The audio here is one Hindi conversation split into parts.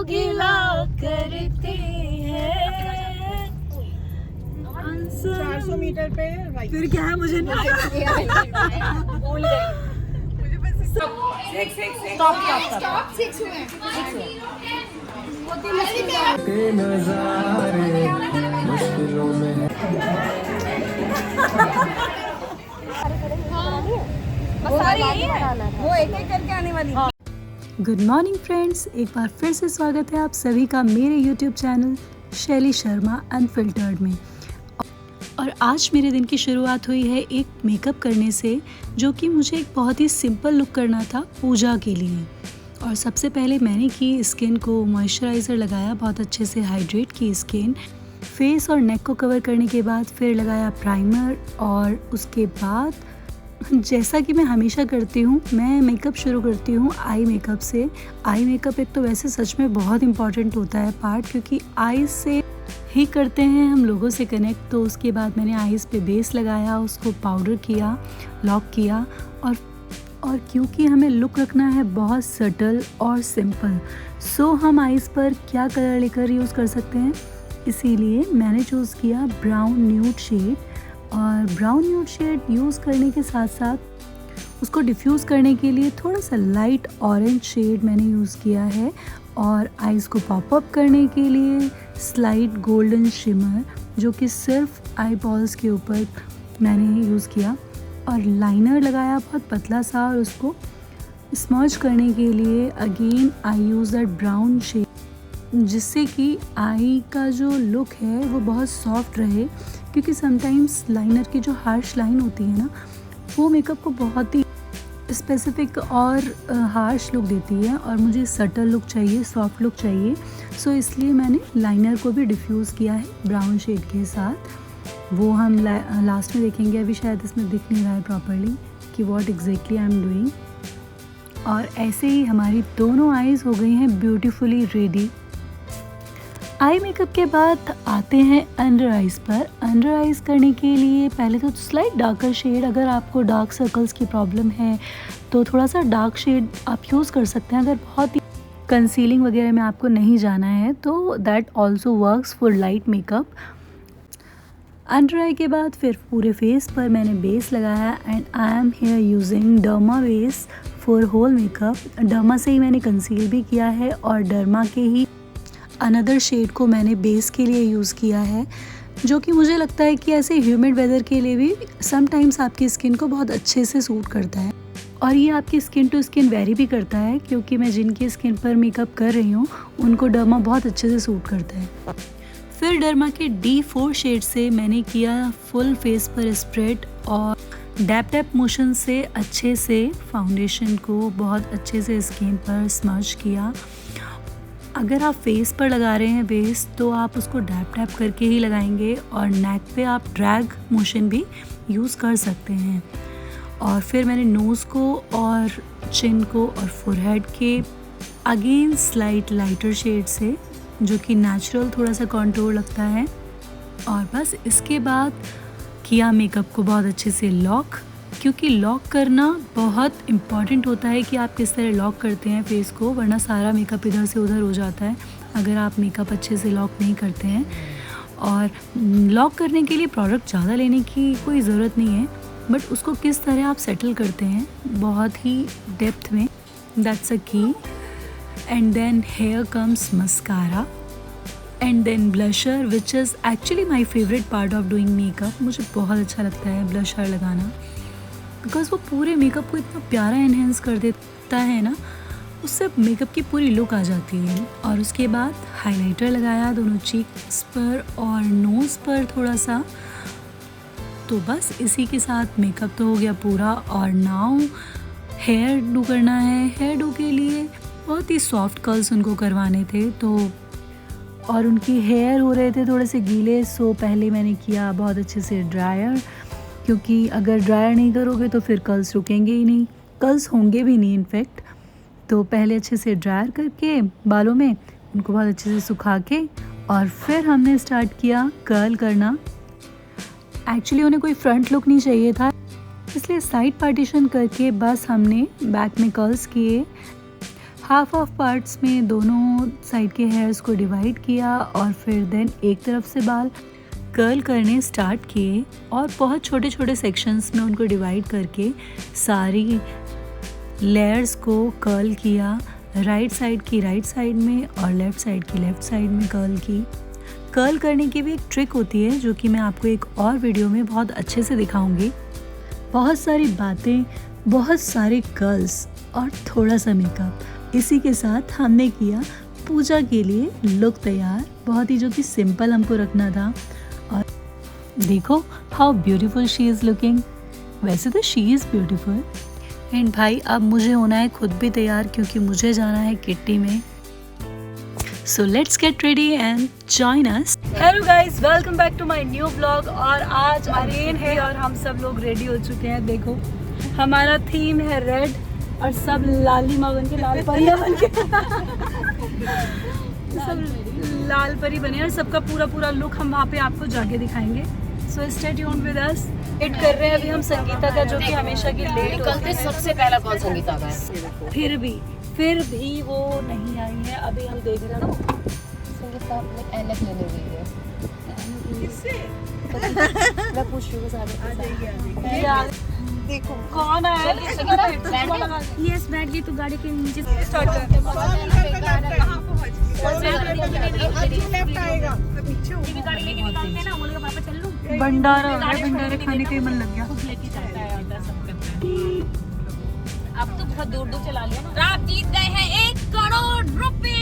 गिला करते हैं 400 मीटर पे राइट। फिर क्या है मुझे नहीं भूल गई। मुझे बस स्टॉप 6 हुए के नजारे मुश्किलों में वो एक एक करके आने वाली। गुड मॉर्निंग फ्रेंड्स, एक बार फिर से स्वागत है आप सभी का मेरे यूट्यूब चैनल शैली शर्मा अनफिल्टर्ड में। और आज मेरे दिन की शुरुआत हुई है एक मेकअप करने से, जो कि मुझे एक बहुत ही सिंपल लुक करना था पूजा के लिए। और सबसे पहले मैंने की स्किन को मॉइस्चराइज़र लगाया, बहुत अच्छे से हाइड्रेट की स्किन। फेस और नेक को कवर करने के बाद फिर लगाया प्राइमर, और उसके बाद जैसा कि मैं हमेशा करती हूँ, मैं मेकअप शुरू करती हूँ आई मेकअप से। आई मेकअप एक तो वैसे सच में बहुत इम्पॉर्टेंट होता है पार्ट, क्योंकि आईज से ही करते हैं हम लोगों से कनेक्ट। तो उसके बाद मैंने आईज़ पे बेस लगाया, उसको पाउडर किया, लॉक किया। और क्योंकि हमें लुक रखना है बहुत सटल और सिंपल, सो हम आईज़ पर क्या कलर लेकर यूज़ कर सकते हैं, इसीलिए मैंने चूज़ किया ब्राउन न्यूड शेड। और ब्राउन न्यूड शेड यूज़ करने के साथ साथ उसको डिफ्यूज़ करने के लिए थोड़ा सा लाइट ऑरेंज शेड मैंने यूज़ किया है। और आईज़ को पॉप अप करने के लिए स्लाइट गोल्डन शिमर, जो कि सिर्फ आई बॉल्स के ऊपर मैंने यूज़ किया। और लाइनर लगाया बहुत पतला सा, और उसको स्मर्ज करने के लिए again I use that brown shade, जिससे कि आई का जो लुक है वो बहुत सॉफ्ट रहे। क्योंकि समटाइम्स लाइनर की जो हार्श लाइन होती है ना, वो मेकअप को बहुत ही स्पेसिफिक और हार्श लुक देती है, और मुझे सटल लुक चाहिए, सॉफ्ट लुक चाहिए। सो इसलिए मैंने लाइनर को भी डिफ्यूज़ किया है ब्राउन शेड के साथ। वो हम लास्ट में देखेंगे, अभी शायद इसमें दिख नहीं रहा है प्रॉपरली कि what exactly I am doing. और ऐसे ही हमारी दोनों आईज़ हो गई हैं ब्यूटीफुली रेडी। आई मेकअप के बाद आते हैं अंडर आइज़ पर। अंडर आइज़ करने के लिए पहले तो स्लाइट डार्कर शेड, अगर आपको डार्क सर्कल्स की प्रॉब्लम है तो थोड़ा सा डार्क शेड आप यूज़ कर सकते हैं। अगर बहुत ही कंसीलिंग वगैरह में आपको नहीं जाना है तो that also works for light makeup. Under आई के बाद फिर पूरे फेस पर मैंने बेस लगाया, and I am here using derma base for whole makeup. Derma से ही मैंने कंसील भी किया है, और डर्मा के ही अनदर शेड को मैंने बेस के लिए यूज़ किया है, जो कि मुझे लगता है कि ऐसे ह्यूमिड वेदर के लिए भी समटाइम्स आपकी स्किन को बहुत अच्छे से सूट करता है। और ये आपकी स्किन टू स्किन वेरी भी करता है, क्योंकि मैं जिनकी स्किन पर मेकअप कर रही हूँ उनको डर्मा बहुत अच्छे से सूट करता है। फिर डर्मा के D4 शेड से मैंने किया फुल फेस पर स्प्रेड, और डैप डैप मोशन से अच्छे से फाउंडेशन को बहुत अच्छे से स्किन पर स्मर्ज किया। अगर आप फेस पर लगा रहे हैं बेस, तो आप उसको डैप डैप करके ही लगाएंगे, और नेक पे आप ड्रैग मोशन भी यूज़ कर सकते हैं। और फिर मैंने नोज़ को और चिन को और फोरहेड के अगेन स्लाइट लाइटर शेड से, जो कि नेचुरल थोड़ा सा कॉन्टूर लगता है। और बस इसके बाद किया मेकअप को बहुत अच्छे से लॉक, क्योंकि लॉक करना बहुत इम्पॉर्टेंट होता है कि आप किस तरह लॉक करते हैं फेस को, वरना सारा मेकअप इधर से उधर हो जाता है अगर आप मेकअप अच्छे से लॉक नहीं करते हैं। और लॉक करने के लिए प्रोडक्ट ज़्यादा लेने की कोई ज़रूरत नहीं है, बट उसको किस तरह आप सेटल करते हैं बहुत ही डेप्थ में, that's a key. And then here comes mascara, and then blusher, which is actually my favourite part of doing makeup. मुझे बहुत अच्छा लगता है ब्लशर लगाना, बिकॉज़ वो पूरे मेकअप को इतना प्यारा एनहेंस कर देता है ना, उससे मेकअप की पूरी लुक आ जाती है। और उसके बाद हाइलाइटर लगाया दोनों चीक्स पर और नोज़ पर थोड़ा सा। तो बस इसी के साथ मेकअप तो हो गया पूरा। और नाउ हेयर डू करना है। हेयर डू के लिए बहुत ही सॉफ्ट कर्ल्स उनको करवाने थे, तो और उनकी हेयर हो रहे थे थोड़े से गीले, सो पहले मैंने किया बहुत अच्छे से ड्रायर, क्योंकि अगर ड्रायर नहीं करोगे तो फिर कर्ल्स रुकेंगे ही नहीं, कर्ल्स होंगे भी नहीं इनफैक्ट। तो पहले अच्छे से ड्रायर करके बालों में उनको बहुत अच्छे से सुखा के, और फिर हमने स्टार्ट किया कर्ल करना। एक्चुअली उन्हें कोई फ्रंट लुक नहीं चाहिए था, इसलिए साइड पार्टीशन करके बस हमने बैक में कर्ल्स किए, हाफ ऑफ पार्ट्स में दोनों साइड के हेयर्स को डिवाइड किया और फिर देन एक तरफ से बाल कर्ल करने स्टार्ट किए और बहुत छोटे छोटे सेक्शंस में उनको डिवाइड करके सारी लेयर्स को कर्ल किया। राइट साइड की राइट साइड में और लेफ़्ट साइड की लेफ़्ट साइड में कर्ल की। कर्ल करने की भी एक ट्रिक होती है जो कि मैं आपको एक और वीडियो में बहुत अच्छे से दिखाऊंगी। बहुत सारी बातें, बहुत सारे कर्ल्स और थोड़ा सा मेकअप, इसी के साथ हमने किया पूजा के लिए लुक तैयार। बहुत ही जो कि सिंपल हमको रखना था। और देखो how beautiful she is looking. वैसे तो शी इज़ ब्यूटीफुल। एंड भाई अब मुझे होना है खुद भी तैयार क्योंकि मुझे जाना है किट्टी में। So let's get ready and join us. Hello guys, welcome back to my new blog. और आज अरेन है और हम सब लोग रेडी हो चुके हैं। देखो हमारा थीम है रेड और सब लाली माँ बन के, लाल परियाँ बन के सब लाल परी बने और सबका पूरा लुक हम वहाँ पे आपको जाके दिखाएंगे। So stay tuned with us. Wait कर रहे हैं अभी हम संगीता का, जो कि हमेशा की लेट होती है। सबसे पहला कौन संगीता का है? फिर भी वो नहीं आई है। अभी हम देख रहे हैं संगीता अपने एनक लेने गई है। मैं पूछ रही हूँ देखो कौन आया। यस बैठ गई, तू गाड़ी के नीचे स्टार्ट कर। कहाँ लेफ्ट आएगा पीछे गाड़ी लेके निकालते हैं ना, बोलेगा पापा चल लूं। भंडारा खाने का ही मन लग गया। लेके जाता है आता सब करता है। अब तो बहुत दूर चला लिया ना। आप जीत गए हैं 1 करोड़ रुपए।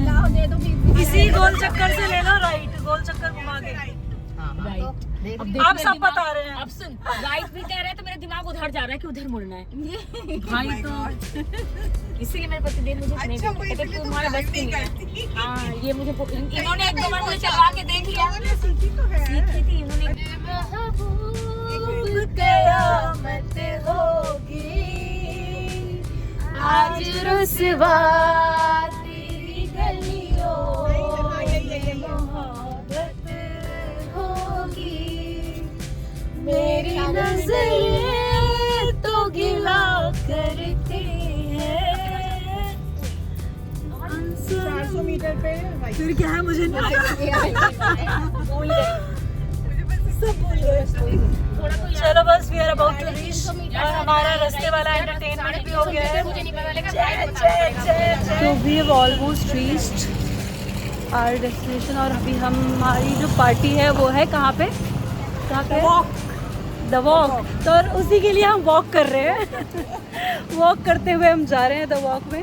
लाओ दे दो। इसी गोल चक्कर से ले लो, राइट गोल चक्कर घुमा के। अब सब बता रहे हैं। अब सुन, राइट भी कह रहे हैं तो मेरा दिमाग उधर जा रहा है कि उधर मुड़ना है। भाई तो इसीलिए मेरे पतिदेव मुझे नहीं कहते तुम्हारा बस की नहीं है। हाँ ये मुझे इन्होंने 1-2 बार मुझे चलवा के देख लिया। सीखी तो है। सीखी थी इन्होंने। कयामत होगी आज रुसवा तेरी गलियों मोहब्बत होगी। मेरी नजरें तो गिला करती हैं। 400 मीटर पे फिर क्या है मुझे नहीं भूल गए। सब भूल गए। थोड़ा तो याद चलो बस we are about to reach और हमारा रास्ते वाला एंटरटेनमेंट भी हो गया है। मुझे नहीं पता लगा। तो we have almost reached our destination और अभी हमारी जो पार्टी है वो है कहाँ पे द वॉक। तो और उसी के लिए हम वॉक कर रहे हैं। वॉक करते हुए हम जा रहे हैं द वॉक में।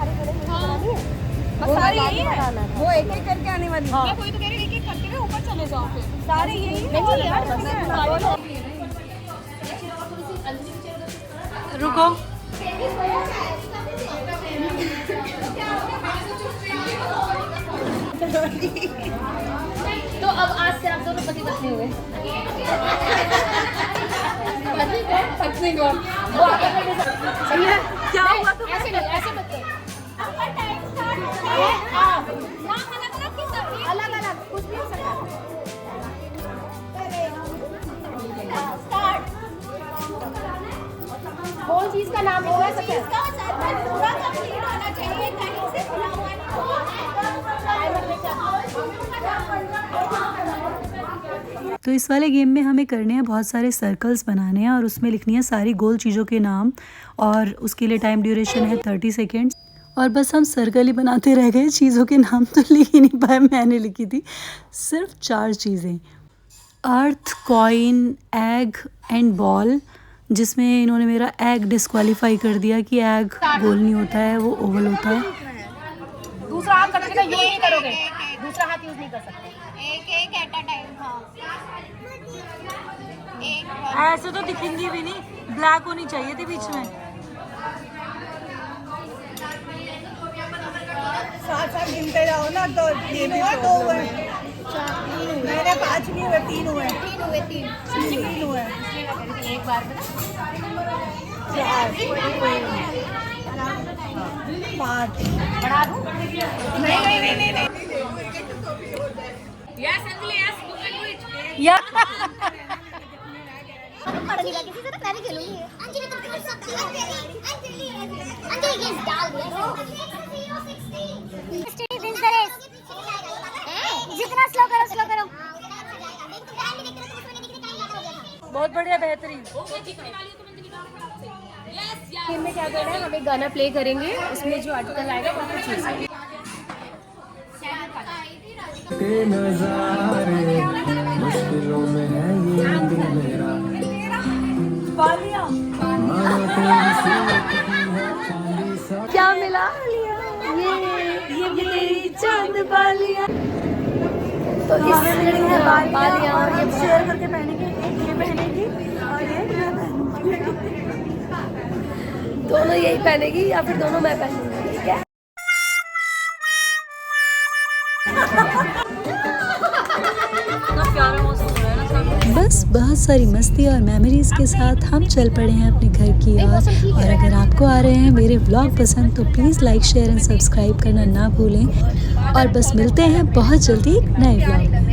सारी यही है। वो एक एक करके आने वाली है। मैं कोई तो कह रही एक-एक करते हुए ऊपर चले जाओ फिर। सारे यही है। नहीं यार रुको तो अब आज से आप दोनों पति पत्नी हुए। पत्नी कौन? वो क्या हुआ तो ऐसे नहीं, ऐसे मत कर। अलग-अलग कुछ भी हो सकता है। कौन चीज का नाम होगा? इसका सर्कल पूरा कंप्लीट होना चाहिए, कहीं से खुला हुआ नहीं हो। तो इस वाले गेम में हमें करने हैं बहुत सारे सर्कल्स बनाने हैं और उसमें लिखनी है सारी गोल चीज़ों के नाम और उसके लिए टाइम ड्यूरेशन है 30 सेकेंड्स। और बस हम सर्कल ही बनाते रह गए, चीज़ों के नाम तो लिख ही नहीं पाए। मैंने लिखी थी सिर्फ 4 चीज़ें, अर्थ, कॉइन, एग एंड बॉल, जिसमें इन्होंने मेरा एग डिस्क्वालीफाई कर दिया कि एग गोल नहीं होता है, वो ओवल होता है। दूसरा हाथ करोगे ना, ये ही करोगे, दूसरा हाथ यूज नहीं कर सकते। एक एट अ टाइम। ऐसे तो दिखेंगी भी नहीं, ब्लैक होनी चाहिए थी बीच में। साथ गिनते जाओ ना तो ये भी 2 हुए। मेरे 5 नहीं हुए, 3 हुए। 3 हुए। एक बार में 4 5 बढ़ा दूं? नहीं। Yes Anjali, yes, you can do it. या पढ़ेगा किसी से तो मैं भी खेलूंगी अंजलि तुम कर सकती हो अंजलि ये डाल दिया 60 विंस द रेस जितना स्लो करो बहुत बढ़िया, बेहतरीन। गेम में क्या करना है, हम एक गाना प्ले करेंगे, उसमें जो आर्टिकल आएगा वो कुछ चीज़ है। के नजारे मुश्किलों में है ये दिल मेरा मानो तेरी सूरत की है चांदी सा क्या मिला? ये मेरी चांद बालियां। तो इस बालियां और ये शेयर करके पहनेंगे, एक ये पहनेगी और ये दोनों यही पहनेगी या फिर दोनों मैं पहनूंगी, ठीक है? बस बहुत सारी मस्ती और मेमोरीज के साथ हम चल पड़े हैं अपने घर की ओर। और अगर आपको आ रहे हैं मेरे व्लॉग पसंद तो please like share and subscribe करना ना भूलें। और बस मिलते हैं बहुत जल्दी एक नए व्लॉग में।